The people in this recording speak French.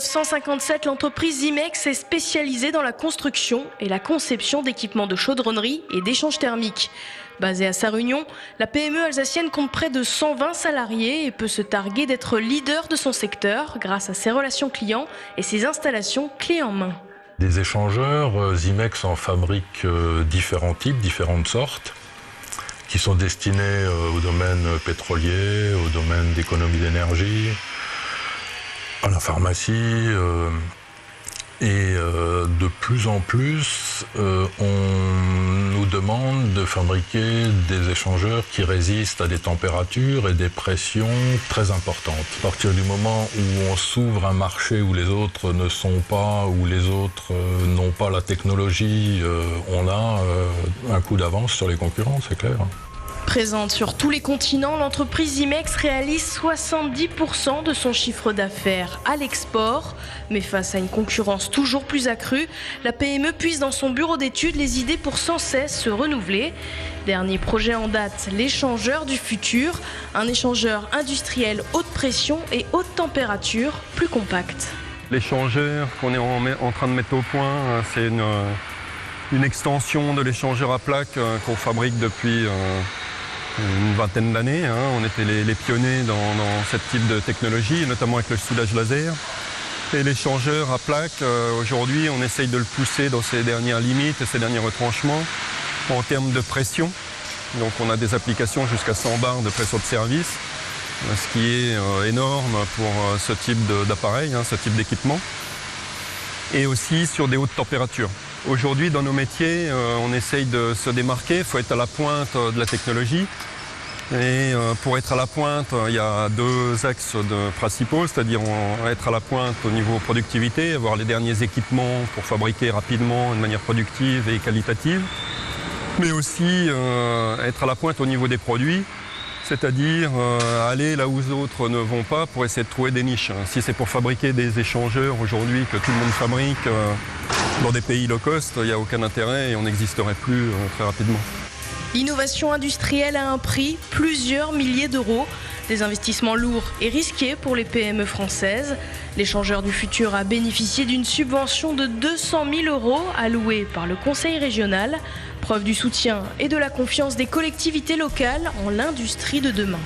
1957, l'entreprise Imex est spécialisée dans la construction et la conception d'équipements de chaudronnerie et d'échanges thermiques. Basée à Sarre-Union, la PME alsacienne compte près de 120 salariés et peut se targuer d'être leader de son secteur grâce à ses relations clients et ses installations clés en main. Des échangeurs, Imex en fabrique différents types, différentes sortes, qui sont destinés au domaine pétrolier, au domaine d'économie d'énergie, à la pharmacie. Et de plus en plus, on nous demande de fabriquer des échangeurs qui résistent à des températures et des pressions très importantes. À partir du moment où on s'ouvre un marché où les autres ne sont pas, où les autres n'ont pas la technologie, on a un coup d'avance sur les concurrents, c'est clair. Présente sur tous les continents, l'entreprise Imex réalise 70% de son chiffre d'affaires à l'export. Mais face à une concurrence toujours plus accrue, la PME puise dans son bureau d'études les idées pour sans cesse se renouveler. Dernier projet en date, l'échangeur du futur, un échangeur industriel haute pression et haute température, plus compact. L'échangeur qu'on est en train de mettre au point, c'est une extension de l'échangeur à plaques qu'on fabrique depuis une vingtaine d'années. On était les pionniers dans ce type de technologie, notamment avec le soudage laser. Et l'échangeur à plaques, aujourd'hui, on essaye de le pousser dans ses dernières limites et ses derniers retranchements en termes de pression. Donc on a des applications jusqu'à 100 bars de pression de service, ce qui est énorme pour ce type d'appareil, ce type d'équipement. Et aussi sur des hautes températures. Aujourd'hui, dans nos métiers, on essaye de se démarquer, il faut être à la pointe de la technologie. Et pour être à la pointe, il y a deux axes principaux, c'est-à-dire être à la pointe au niveau productivité, avoir les derniers équipements pour fabriquer rapidement de manière productive et qualitative, mais aussi être à la pointe au niveau des produits, c'est-à-dire aller là où les autres ne vont pas pour essayer de trouver des niches. Si c'est pour fabriquer des échangeurs aujourd'hui que tout le monde fabrique dans des pays low cost, il n'y a aucun intérêt et on n'existerait plus très rapidement. L'innovation industrielle a un prix, plusieurs milliers d'euros. Des investissements lourds et risqués pour les PME françaises. L'échangeur du futur a bénéficié d'une subvention de 200 000 euros allouée par le Conseil régional. Preuve du soutien et de la confiance des collectivités locales en l'industrie de demain.